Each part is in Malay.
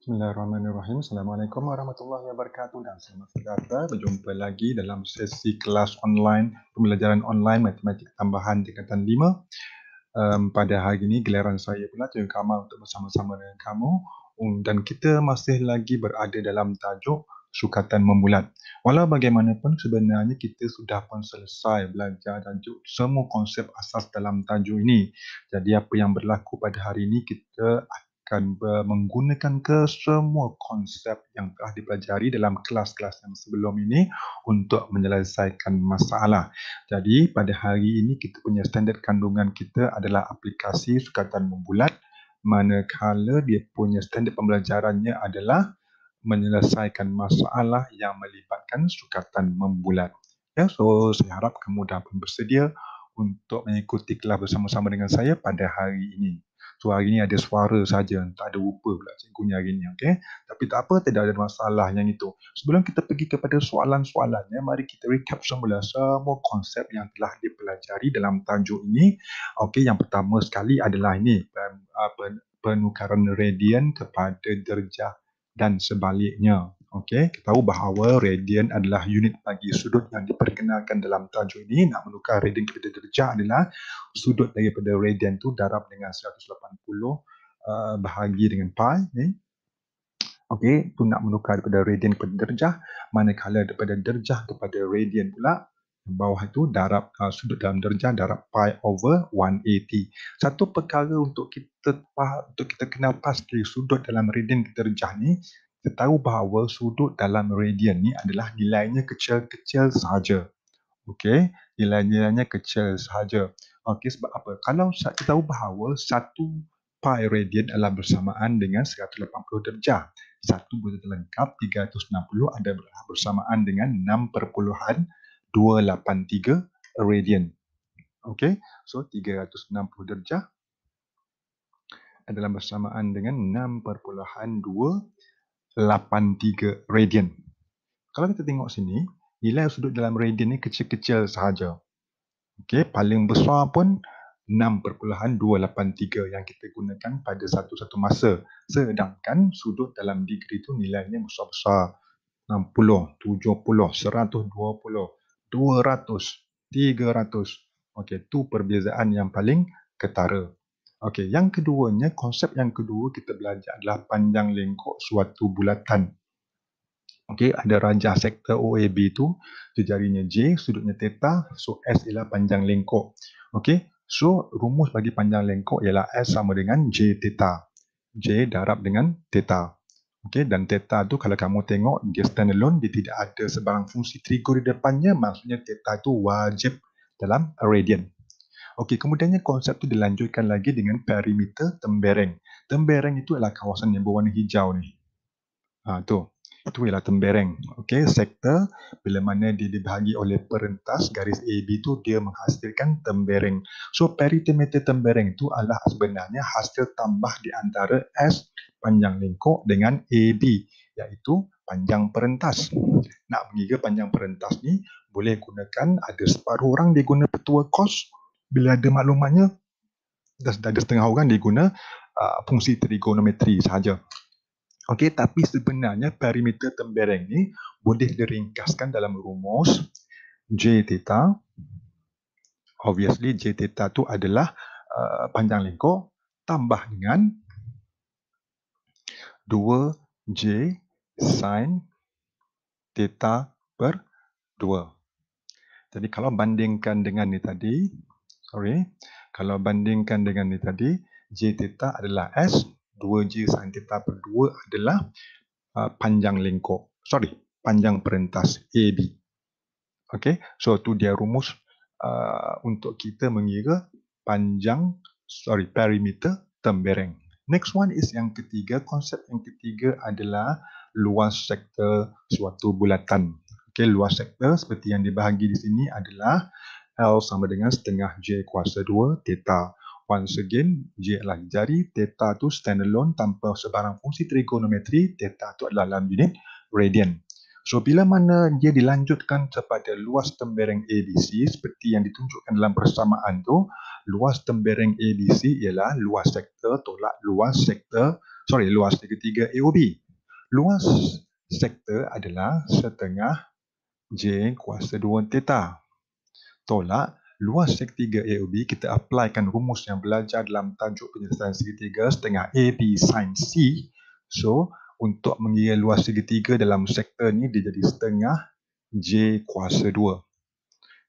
Bismillahirrahmanirrahim. Assalamualaikum warahmatullahi wabarakatuh dan selamat datang berjumpa lagi dalam sesi kelas online pembelajaran online matematik tambahan tingkatan 5. Pada hari ini giliran saya pula Cikgu Kamal untuk bersama-sama dengan kamu dan kita masih lagi berada dalam tajuk sukatan membulat. Walau bagaimanapun sebenarnya kita sudah pun selesai belajar tajuk semua konsep asas dalam tajuk ini. Jadi apa yang berlaku pada hari ini kita akan menggunakan ke semua konsep yang telah dipelajari dalam kelas-kelas yang sebelum ini untuk menyelesaikan masalah. Jadi pada hari ini kita punya standard kandungan kita adalah aplikasi sukatan membulat, manakala dia punya standard pembelajarannya adalah menyelesaikan masalah yang melibatkan sukatan membulat. Ya, so saya harap kamu dapat bersedia untuk mengikuti kelas bersama-sama dengan saya pada hari ini. So hari ini ada suara saja, tak ada rupa pula cikgunya hari ini, okey? Tapi tak apa, tidak ada masalah yang itu. Sebelum kita pergi kepada soalan-soalannya, mari kita recap semula semua konsep yang telah dipelajari dalam tajuk ini. Okey, yang pertama sekali adalah ini, penukaran radian kepada derjah dan sebaliknya. Okey, kita tahu bahawa radian adalah unit bagi sudut yang diperkenalkan dalam tajuk ini. Nak menukar radian kepada derjah adalah sudut daripada radian tu darab dengan 180 bahagi dengan pi ni. Okey, tu nak menukar daripada radian kepada derjah, manakala daripada derjah kepada radian pula bawah itu darab sudut dalam derjah darab pi over 180. Satu perkara untuk kita kenal pasti sudut dalam radian ke derjah ni, kita tahu bahawa sudut dalam radian ni adalah nilainya kecil-kecil sahaja. Okey, nilai-nilainya kecil sahaja. Okey, sebab apa? Kalau kita tahu bahawa 1 pi radian adalah bersamaan dengan 180 darjah. 1 berkata lengkap 360 adalah bersamaan dengan 6.283 radian. Okey, so 360 darjah adalah bersamaan dengan 6.283 radian. Kalau kita tengok sini, nilai sudut dalam radian ni kecil-kecil sahaja. Okey, paling besar pun 6.283 yang kita gunakan pada satu-satu masa. Sedangkan sudut dalam degree tu nilainya besar-besar. 60, 70, 120, 200, 300. Okey, tu perbezaan yang paling ketara. Okey, yang keduanya, konsep yang kedua kita belajar adalah panjang lengkok suatu bulatan. Okey, ada rajah sektor OAB tu jarinya J, sudutnya theta, so S ialah panjang lengkok. Okey, so rumus bagi panjang lengkok ialah S sama dengan J theta. J darab dengan theta. Okey, dan theta tu kalau kamu tengok dia standalone, dia tidak ada sebarang fungsi trigo di depannya, maksudnya theta tu wajib dalam radian. Okey, kemudiannya konsep tu dilanjutkan lagi dengan perimeter tembereng. Tembereng itu adalah kawasan yang berwarna hijau ni. Tu. Itu ialah tembereng. Okey, sektor bila mana dia dibahagi oleh perentas garis AB tu dia menghasilkan tembereng. So perimeter tembereng itu adalah sebenarnya hasil tambah di antara S panjang lengkok dengan AB, iaitu panjang perentas. Nak mengira panjang perentas ni boleh gunakan, ada separuh orang dia guna petua cos, bila ada maklumatnya ada setengah orang dia guna fungsi trigonometri sahaja. Okey, tapi sebenarnya perimeter tembereng ni boleh diringkaskan dalam rumus J theta. Obviously J theta tu adalah panjang lengkok tambah dengan 2J sin theta per 2. Jadi kalau bandingkan dengan ni tadi, kalau bandingkan dengan ni tadi, J theta adalah S, 2J sin theta per 2 adalah panjang lengkok. Panjang perentas AB. Okey, so tu dia rumus untuk kita mengira perimeter tembereng. Next one is yang ketiga. Konsep yang ketiga adalah luas sektor suatu bulatan. Okey, luas sektor seperti yang dibahagi di sini adalah L sama dengan setengah J kuasa 2 theta. Once again, J adalah jari, theta tu standalone tanpa sebarang fungsi trigonometri, theta tu adalah dalam unit radian. So bila mana dia dilanjutkan kepada luas tembereng ABC seperti yang ditunjukkan dalam persamaan tu, luas tembereng ABC ialah luas sektor tolak luas sektor luas segitiga AOB. Luas sektor adalah setengah J kuasa 2 theta. Tolak luas segitiga AOB, kita applykan rumus yang belajar dalam tajuk penyelesaian segitiga setengah AB sin C. So, untuk mengira luas segitiga dalam sektor ni, dia jadi setengah J kuasa 2.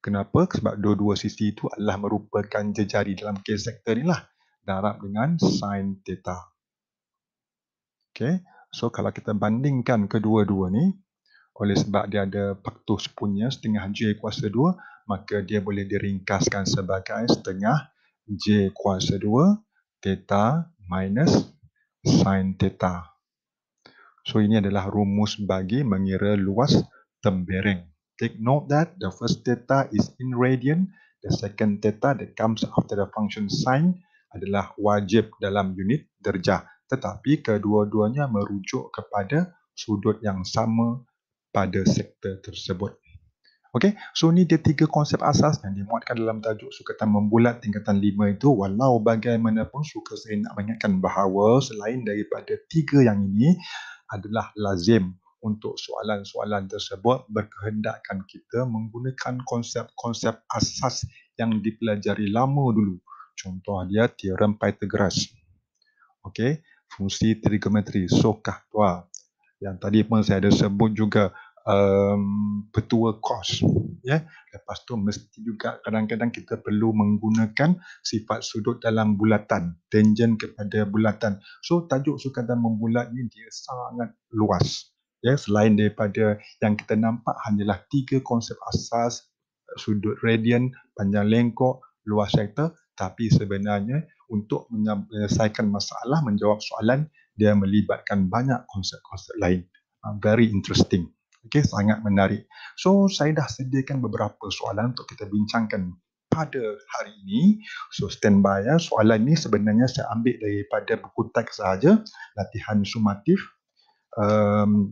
Kenapa? Sebab dua-dua sisi itu adalah merupakan jejari dalam kes sektor ni lah. Darab dengan sin theta. Okay. So, kalau kita bandingkan kedua-dua ni, oleh sebab dia ada faktor sepunya setengah J kuasa 2, maka dia boleh diringkaskan sebagai setengah J kuasa 2 theta minus sin theta. So, ini adalah rumus bagi mengira luas tembereng. Take note that the first theta is in radian, the second theta that comes after the function sin adalah wajib dalam unit darjah. Tetapi kedua-duanya merujuk kepada sudut yang sama pada sektor tersebut. Okey, so ni dia 3 konsep asas yang dimuatkan dalam tajuk sukatan membulat tingkatan 5 itu. Walau bagaimanapun suka saya nak mengingatkan bahawa selain daripada 3 yang ini adalah lazim untuk soalan-soalan tersebut berkehendakkan kita menggunakan konsep-konsep asas yang dipelajari lama dulu. Contoh dia teorem Pythagoras. Okey, fungsi trigonometri, sokah tua. Yang tadi pun saya ada sebut juga petua cos. Ya. Lepas tu mesti juga kadang-kadang kita perlu menggunakan sifat sudut dalam bulatan, tangent kepada bulatan. So tajuk sukatan membulat ni dia sangat luas. Ya, selain daripada yang kita nampak hanyalah 3 konsep asas, sudut radian, panjang lengkok, luas sektor, tapi sebenarnya untuk menyelesaikan masalah, menjawab soalan, dia melibatkan banyak konsep-konsep lain. Very interesting. Okay, sangat menarik. So, saya dah sediakan beberapa soalan untuk kita bincangkan pada hari ini. So, stand by ya. Soalan ni sebenarnya saya ambil daripada buku teks sahaja, latihan sumatif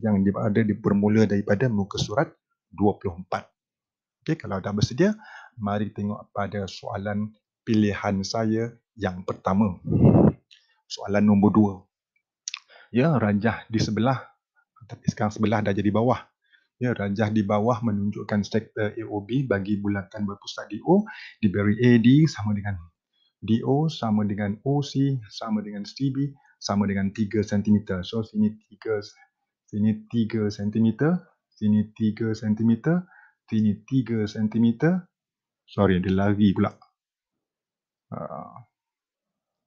yang bermula daripada muka surat 24. Okay, kalau dah bersedia, mari tengok pada soalan pilihan saya yang pertama. Soalan nombor 2. Ya, rajah di sebelah, tapi sekarang sebelah dah jadi bawah. Ya, rajah di bawah menunjukkan sektor AOB bagi bulatan berpusat di O, diberi AD sama dengan DO sama dengan OC sama dengan CB sama dengan 3 cm. So sini 3 cm, sini 3 cm, sini 3 cm. Sorry, dia lari pula.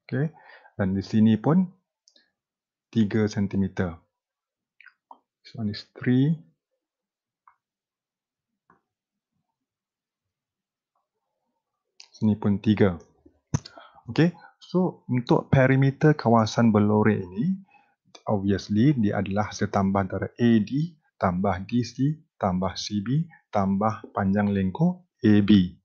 Okay, dan di sini pun 3 cm. This one is 3. Sini pun 3. Okay, so untuk perimeter kawasan berlorek ini, obviously dia adalah setambah antara AD tambah DC tambah CB tambah panjang lengkok AB.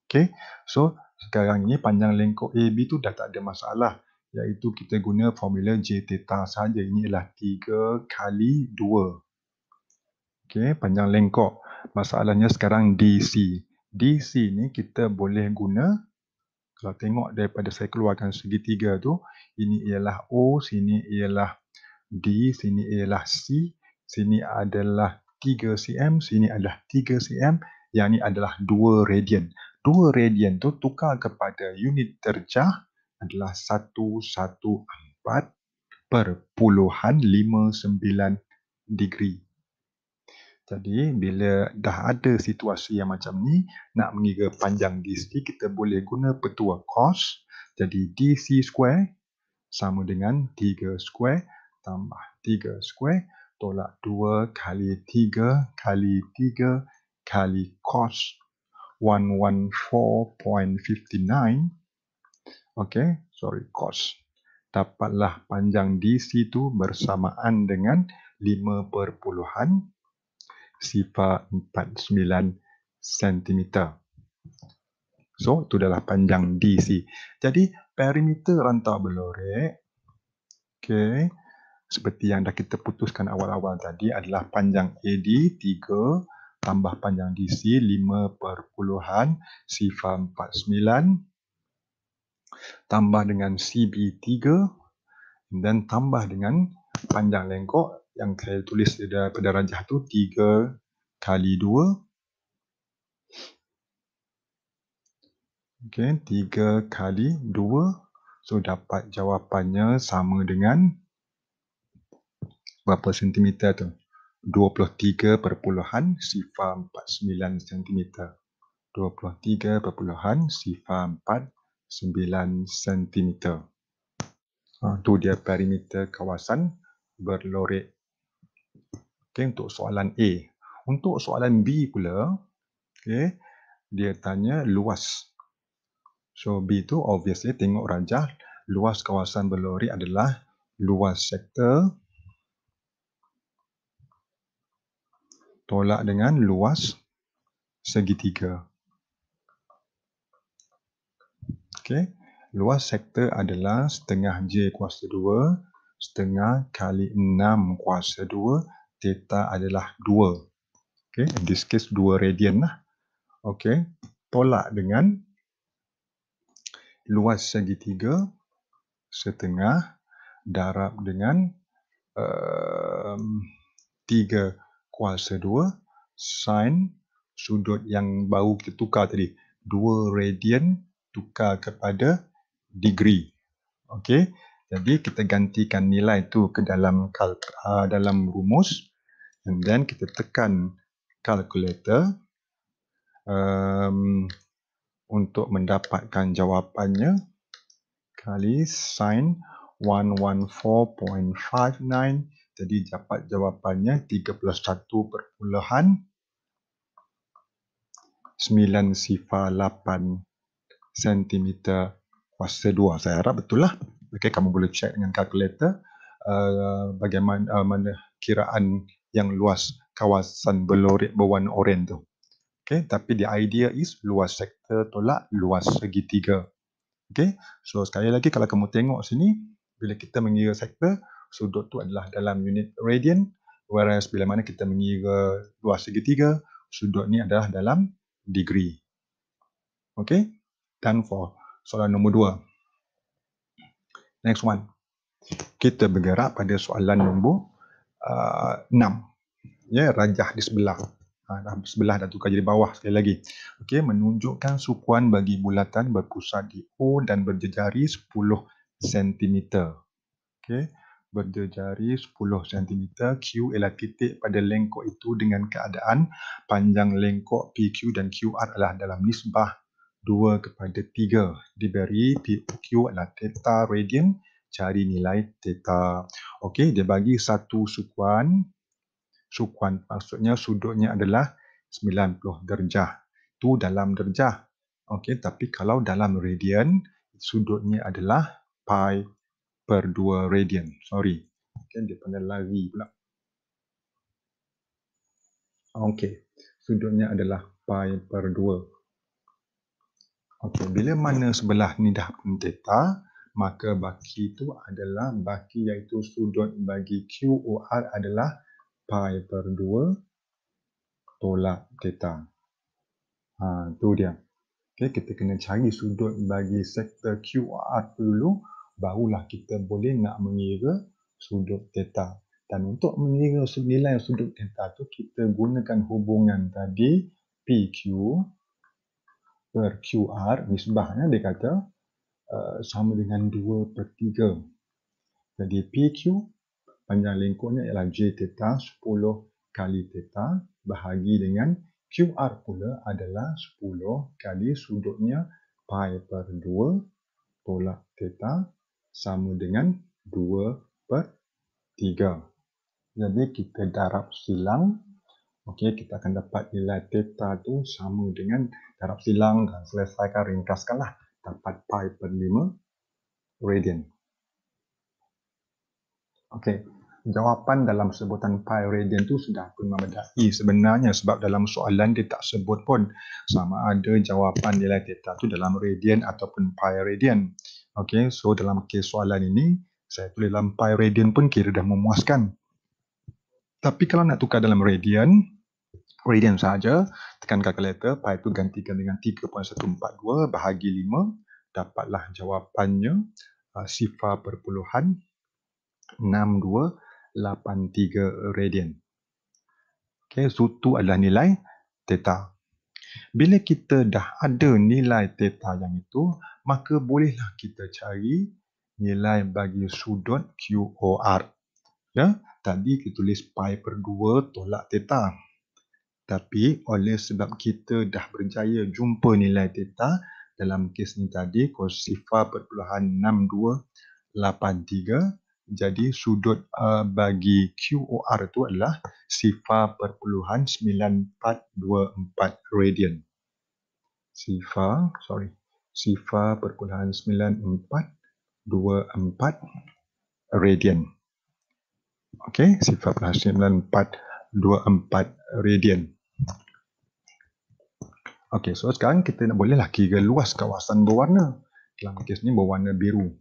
Okay, so sekarang ini panjang lengkok AB tu dah tak ada masalah, iaitu kita guna formula J theta saja. Ini adalah 3 kali 2. Okay, panjang lengkok. Masalahnya sekarang DC. DC ni kita boleh guna, kalau tengok daripada saya keluarkan segitiga tu, ini ialah O, sini ialah D, sini ialah C, sini adalah 3 cm, sini adalah 3 cm, yang ni adalah 2 radian. 2 radian tu tukar kepada unit darjah adalah 114.59 degree. Jadi, bila dah ada situasi yang macam ni, nak mengira panjang DC, kita boleh guna petua cos. Jadi, DC square sama dengan 3 square tambah 3 square tolak 2 kali 3 kali 3 kali cos 114.59. Okay, sorry, cos. Dapatlah panjang DC tu bersamaan dengan 5.49 cm. So, itu adalah panjang DC. Jadi, perimeter rantau berlorek, okay, seperti yang dah kita putuskan awal-awal tadi, adalah panjang AD 3 tambah panjang DC 5.49 tambah dengan CB 3 dan tambah dengan panjang lengkok yang saya tulis pada rajah tu 3 kali 2. Okey, 3 kali 2. So dapat jawapannya sama dengan berapa sentimeter tu? 23.49 sentimeter. 23.49 sentimeter. Tu dia perimeter kawasan berlorek. Okay, untuk soalan A. Untuk soalan B pula, okay, dia tanya luas. So B tu obviously tengok rajah, luas kawasan berlorek adalah luas sektor tolak dengan luas segitiga. Okay. Luas sektor adalah setengah J kuasa 2, setengah kali 6 kuasa 2, theta adalah 2. Okay. In this case 2 radian lah. Okay. Tolak dengan luas segitiga setengah darab dengan 3 kuasa 2 sin sudut yang baru kita tukar tadi. 2 radian tukar kepada degree. Okey. Jadi kita gantikan nilai tu ke dalam dalam rumus, and then kita tekan kalkulator untuk mendapatkan jawapannya kali sin 114.59. Jadi dapat jawapannya 31.908 cm kuasa 2. Saya harap betul lah. Okay, kamu boleh check dengan kalkulator bagaimana kiraan yang luas kawasan berlorek berwarna oranye tu. Okay, tapi the idea is luas sektor tolak luas segitiga. Okay, so sekali lagi kalau kamu tengok sini, bila kita mengira sektor, sudut tu adalah dalam unit radian, whereas bila mana kita mengira luas segitiga, sudut ni adalah dalam degree. Okay, done for soalan nombor 2. Next one. Kita bergerak pada soalan nombor 6. Ya, rajah di sebelah. Sebelah dah tukar jadi bawah sekali lagi. Okey, menunjukkan sukuan bagi bulatan berpusat di O dan berjejari 10 cm. Okey, berjejari 10 cm. Q ialah titik pada lengkok itu dengan keadaan panjang lengkok PQ dan QR adalah dalam nisbah 2:3. Diberi PQ adalah theta radian, cari nilai theta. Okey, dia bagi satu sukuan maksudnya sudutnya adalah 90 darjah. Tu dalam darjah. Okey, tapi kalau dalam radian, sudutnya adalah pi/2 radian. Sorry. Okay, dia pandai lari pula. Okey, sudutnya adalah pi/2. Okey, bila mana sebelah ni dah pun theta, maka baki itu adalah baki iaitu sudut bagi QOR adalah pi/2 tolak theta. Tu dia. Okay, kita kena cari sudut bagi sektor QR dulu, barulah kita boleh nak mengira sudut theta. Dan untuk mengira nilai sudut theta tu, kita gunakan hubungan tadi PQ per QR, nisbahnya dia kata sama dengan 2/3. Jadi PQ, panjang lengkuknya ialah J theta, 10 kali theta, bahagi dengan QR pula adalah 10 kali sudutnya pi/2 tolak theta sama dengan 2/3. Jadi kita darab silang. Okey, kita akan dapat nilai theta tu sama dengan darab silang dan selesaikan ringkaskanlah. Dapat pi/5 radian. Okey, jawapan dalam sebutan pi radian tu sudah pun memadai sebenarnya, sebab dalam soalan dia tak sebut pun sama ada jawapan nilai theta tu dalam radian ataupun pi radian. Okey, so dalam kes soalan ini saya tulis dalam pi radian pun kira dah memuaskan. Tapi kalau nak tukar dalam radian saja, tekan kalkulator, pi tu gantikan dengan 3.142 bahagi 5, dapatlah jawapannya 0.5 6283 radian. Okay, so itu adalah nilai theta. Bila kita dah ada nilai theta yang itu, maka bolehlah kita cari nilai bagi sudut QOR. Ya, tadi kita tulis pi per 2 tolak theta. Tapi oleh sebab kita dah berjaya jumpa nilai theta, dalam kes ni tadi cos 0.6283, jadi sudut bagi QOR itu adalah 0.9424 radian. 0.9424 radian. Okey, 0.9424 radian. Okey, so sekarang kita nak bolehlah kira luas kawasan berwarna. Dalam kes ni berwarna biru.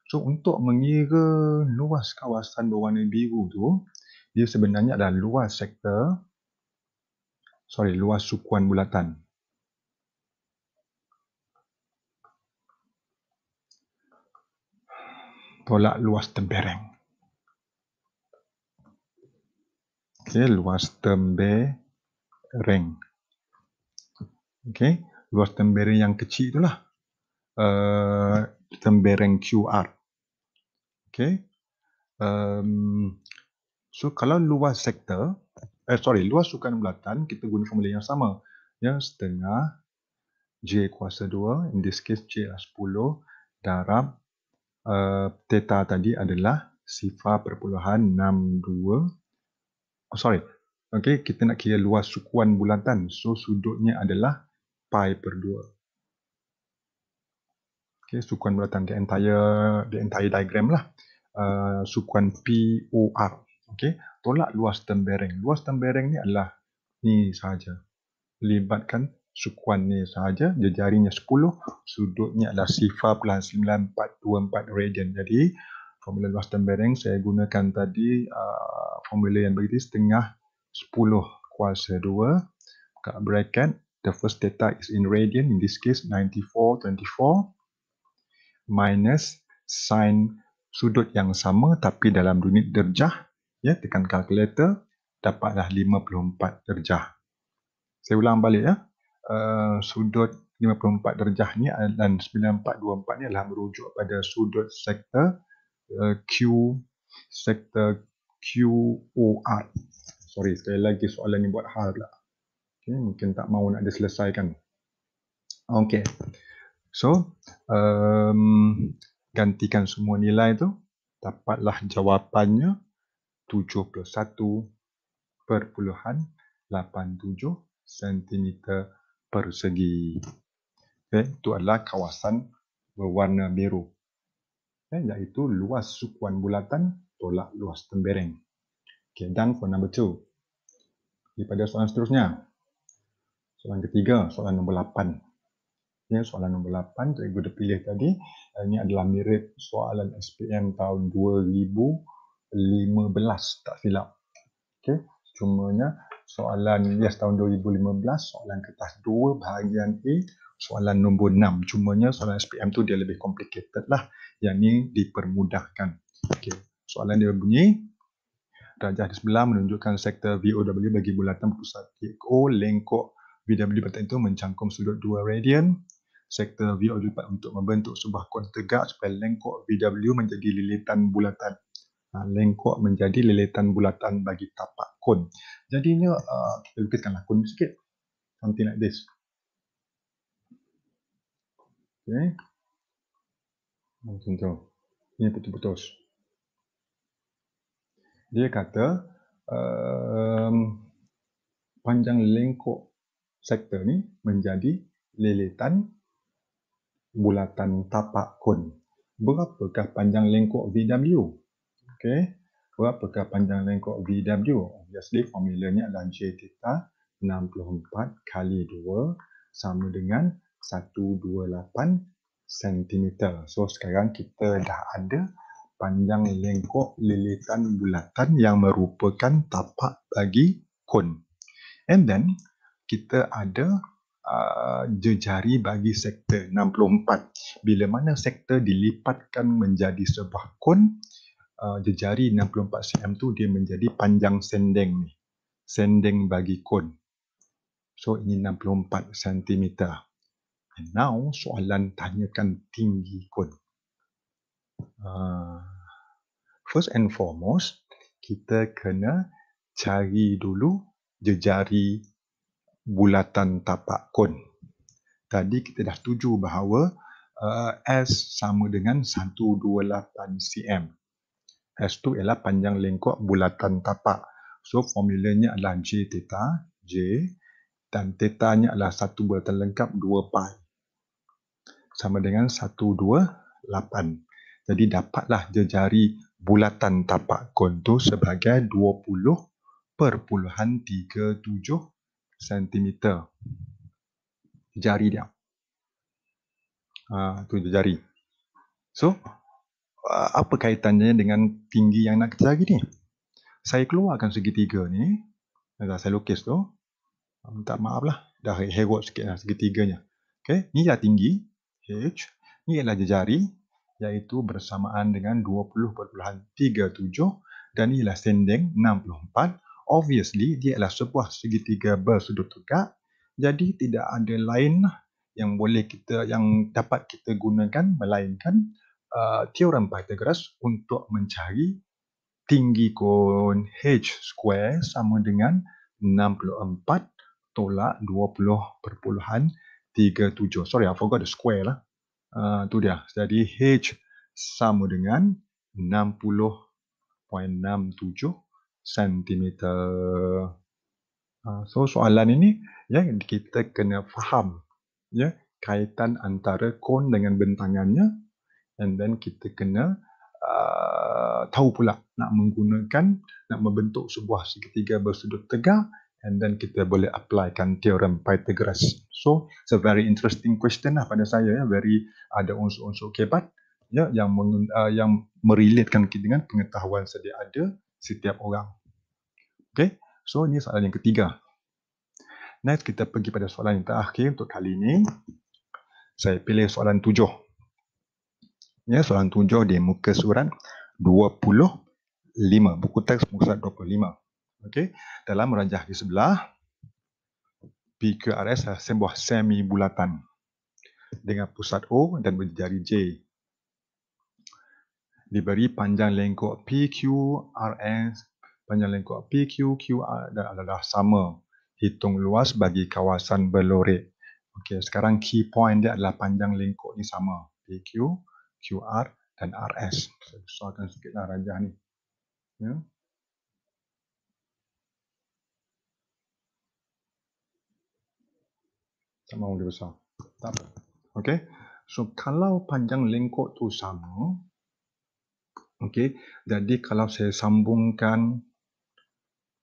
So untuk mengira luas kawasan berwarna biru tu, dia sebenarnya adalah luas sukuan bulatan. Tolak luas tembereng. Okey, luas tembereng. Okey, luas tembereng yang kecil itulah tembereng QR. Okey. So kalau luas sektor, luas sukan bulatan, kita guna formula yang sama. Yang setengah J kuasa 2, in this case J adalah 10 darab theta tadi adalah 0.62. Okey, kita nak kira luas sukuan bulatan. So sudutnya adalah pi per 2. Okey, sukuan bulatan the entire diagram lah. Sukuan POR. Okey, tolak luas tembereng. Luas tembereng ni adalah ni sahaja. Libatkan sukuan ni sahaja, jarinya 10, sudutnya adalah 0.9424 radian. Jadi formula luas tembereng saya gunakan tadi formula yang berarti setengah 10 kuasa 2 kat bracket, the first theta is in radian, in this case 9424 minus sin sudut yang sama tapi dalam unit darjah, ya, tekan kalkulator, dapatlah 54 darjah. Saya ulang balik ya. Sudut 54 darjah ni dan 9424 ni adalah merujuk pada sudut sektor sektor QOR. Sorry, sekali lagi soalan ni buat hal pula. Okay, mungkin tak mahu nak diselesaikan. Okey. So, gantikan semua nilai tu, dapatlah jawapannya 71.87 cm persegi. Okay, itu adalah kawasan berwarna biru. Okay, iaitu luas sukuan bulatan tolak luas tembereng. Okay, done for number 2. Pada soalan seterusnya. Soalan ketiga, soalan nombor 8. Ya, soalan nombor 8 cikgu dah pilih tadi. Ini adalah mirip soalan SPM tahun 2015, tak silap. Okey, cumanya soalan tahun 2015, soalan kertas 2 bahagian A, soalan nombor 6. Cumanya soalan SPM tu dia lebih complicated lah. Yang ni dipermudahkan. Okey, soalan dia bunyi, darjah di sebelah menunjukkan sektor VOW bagi bulatan berpusat O, lengkok VW bulatan itu mencangkum sudut 2 radian. Sektor VOW untuk membentuk sebuah kon tegak supaya lengkok VW menjadi lilitan bulatan. Lengkok menjadi lilitan bulatan bagi tapak kon. Jadinya kita lukiskanlah kon sikit. Something like this. Okay. Macam tu. Ini putus-putus. Dia kata panjang lengkok sektor ni menjadi lilitan bulatan tapak kon. Berapakah panjang lengkok VW? Okey, berapakah panjang lengkok VW? Obviously formulanya adalah J theta 64 kali 2 sama dengan 128 cm. So sekarang kita dah ada panjang lengkok lilitan bulatan yang merupakan tapak bagi kon. And then kita ada jejari bagi sektor 64. Bila mana sektor dilipatkan menjadi sebuah kon, jejari 64 cm tu dia menjadi panjang sendeng ni. Sendeng bagi kon. So ini 64 cm. And now soalan tanyakan tinggi kon. First and foremost, kita kena cari dulu jejari bulatan tapak kon. Tadi kita dah setuju bahawa S sama dengan 128 cm. S tu ialah panjang lengkok bulatan tapak. So formulanya adalah J theta, J, dan theta-nya adalah satu bulatan lengkap 2 pi. Sama dengan 128. Jadi dapatlah jejari bulatan tapak kon tu sebagai 20.37 cm. Jari dia. Tu jari. So, apa kaitannya dengan tinggi yang nak kita cari ni? Saya keluarkan segitiga ni. Saya lukis tu. Minta maaf lah. Dah herot sikit lah segitiganya. Okay. Ni adalah tinggi. H. Ni adalah jejari. Iaitu bersamaan dengan 20.37. Dan ni adalah sendeng 64. Obviously, dia adalah sebuah segitiga bersudut tegak. Jadi, tidak ada lain yang dapat kita gunakan melainkan teorem Pythagoras untuk mencari tinggi kon H square sama dengan 64 tolak 20.37. Sorry, I forgot the square lah. Tu dia. Jadi H sama dengan 60.67 cm. So soalan ini ya kita kena faham ya kaitan antara kon dengan bentangannya, and then kita kena tahu pula nak membentuk sebuah segitiga bersudut tegak, and then kita boleh applykan teorem Pythagoras. So it's a very interesting question lah pada saya ya, very ada unsur-unsur kebat ya yang merelatekan dengan pengetahuan sedia ada setiap orang. Okay, so ini soalan yang ketiga. Next kita pergi pada soalan yang terakhir untuk kali ini. Saya pilih soalan 7. Ya, soalan 7 di muka surat 25. Buku teks muka surat 25. Okey, dalam rajah di sebelah PQRS adalah sebuah semi bulatan dengan pusat O dan berjari J. Diberi panjang lengkok PQRS, panjang lengkok PQ, QR dan adalah sama. Hitung luas bagi kawasan berlorek. Okey, sekarang key point dia adalah panjang lengkok ni sama. PQ, QR dan RS. Saya besarkan sikitlah rajah ni. Ya. Tak mahu dia besar. Tak apa. Okey. So kalau panjang lengkok tu sama, okey, jadi kalau saya sambungkan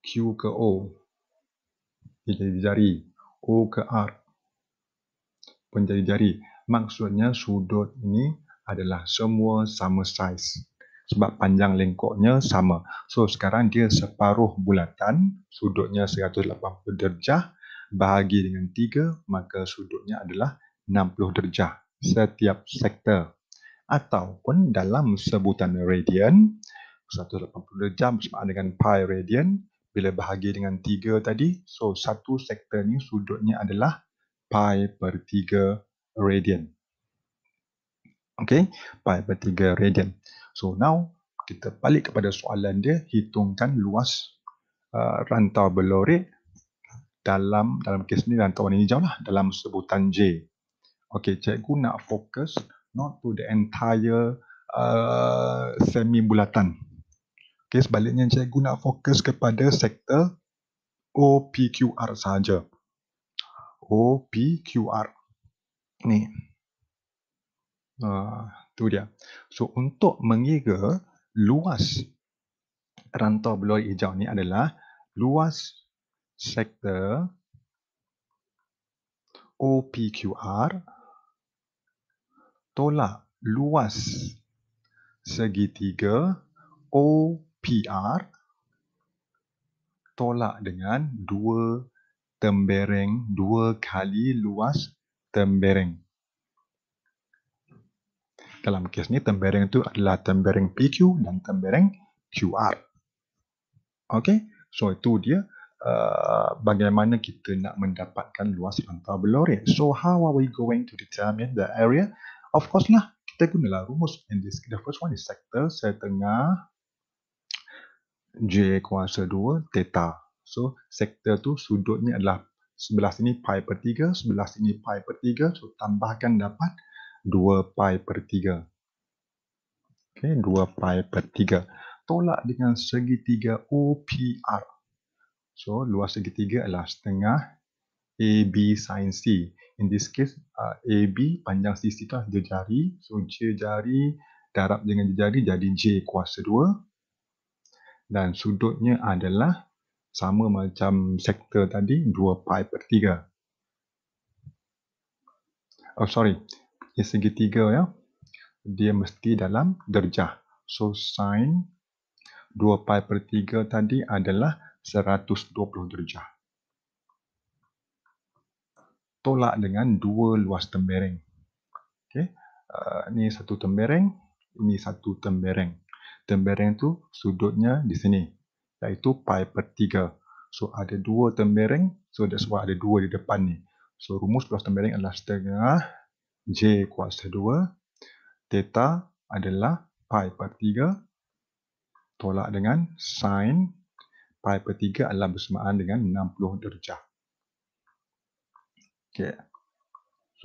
Q ke O, jadi jari, O ke R pun jadi jari. Maksudnya sudut ini adalah semua sama saiz. Sebab panjang lengkoknya sama. So sekarang dia separuh bulatan, sudutnya 180 darjah, bahagi dengan 3, maka sudutnya adalah 60 darjah setiap sektor. Ataupun dalam sebutan radian, 180 darjah bersama dengan pi radian. Bila bahagi dengan 3 tadi, so satu sektor ni sudutnya adalah pi per 3 radian. Okay, pi per 3 radian. So now, kita balik kepada soalan dia, hitungkan luas rantau berlorek dalam kes ni rantau warna hijau lah, dalam sebutan J. Okay, cikgu nak fokus not to the entire semi bulatan. Okay, sebaliknya cikgu nak fokus kepada sektor OPQR saja. OPQR. Ni. Tu dia. So, untuk mengira luas rantau berlorek hijau ni adalah luas sektor OPQR tolak luas segitiga OPR tolak dengan 2 tembereng, 2 kali luas tembereng. Dalam kes ni tembereng itu adalah tembereng PQ dan tembereng QR. Okey, so itu dia bagaimana kita nak mendapatkan luas rantau berlori. So how are we going to determine the area? Of course lah, kita gunalah rumus. In this, the first one is sektor setengah J kuasa 2 theta. So sektor tu sudutnya adalah sebelah sini pi per 3, sebelah sini pi per 3. So tambahkan dapat 2 pi per 3. Okay, 2 pi per 3. Tolak dengan segitiga OPR. So luas segitiga adalah setengah AB sin C. In this case, AB panjang sisi tu jari. So jari darab dengan jari jadi J kuasa 2. Dan sudutnya adalah sama macam sektor tadi, 2 pi per 3. Oh sorry, ini segitiga ya. Dia mesti dalam darjah. So sin 2 pi per 3 tadi adalah 120 darjah. Tolak dengan dua luas tembereng. Okay. Ini satu tembereng, ini satu tembereng. Tembereng tu sudutnya di sini, iaitu pi per 3. So ada dua tembereng, so that's why ada dua di depan ni. So rumus luas tembereng adalah setengah J kuasa 2, theta adalah pi per 3, tolak dengan sin pi per 3 adalah bersamaan dengan 60 darjah. Okay.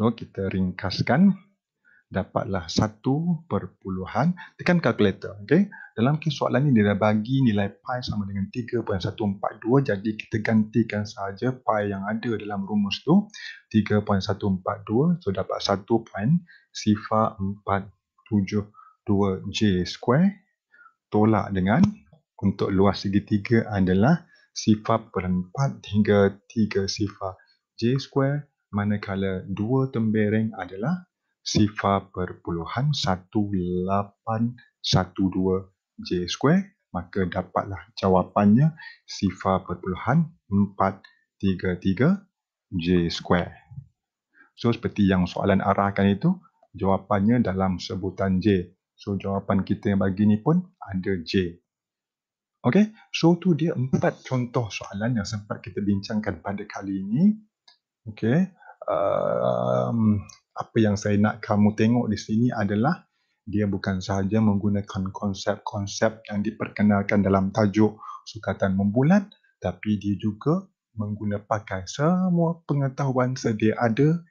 So kita ringkaskan. Dapatlah 1 perpuluhan, tekan kalkulator. Okay? Dalam kes soalan ni dia dah bagi nilai pi sama dengan 3.142, jadi kita gantikan sahaja pi yang ada dalam rumus tu 3.142, so dapat 1.0472J square, tolak dengan untuk luas segitiga adalah 0.4 hingga 3 sifar J square, manakala dua tembereng adalah 0.1812 J square, maka dapatlah jawapannya 0.433 J square. So seperti yang soalan arahkan itu, jawapannya dalam sebutan J. So jawapan kita yang bagi ni pun ada J. Okay, so tu dia 4 contoh soalan yang sempat kita bincangkan pada kali ini. Okay. Apa yang saya nak kamu tengok di sini adalah dia bukan sahaja menggunakan konsep-konsep yang diperkenalkan dalam tajuk sukatan membulat, tapi dia juga pakai semua pengetahuan sedia ada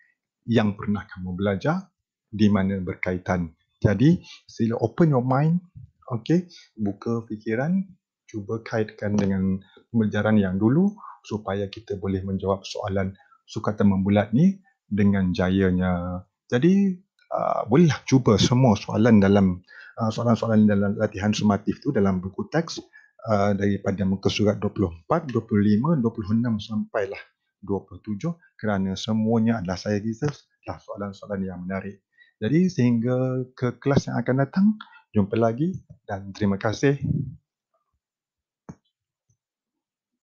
yang pernah kamu belajar di mana berkaitan. Jadi sila open your mind, okay, buka fikiran, cuba kaitkan dengan pembelajaran yang dulu supaya kita boleh menjawab soalan sukatan membulat ni dengan jayanya. Jadi bolehlah cuba semua soalan dalam soalan-soalan dalam latihan sumatif tu dalam buku teks daripada muka surat 24, 25, 26 sampailah 27, kerana semuanya adalah saya reserve adalah soalan-soalan yang menarik. Jadi sehingga ke kelas yang akan datang, jumpa lagi dan terima kasih.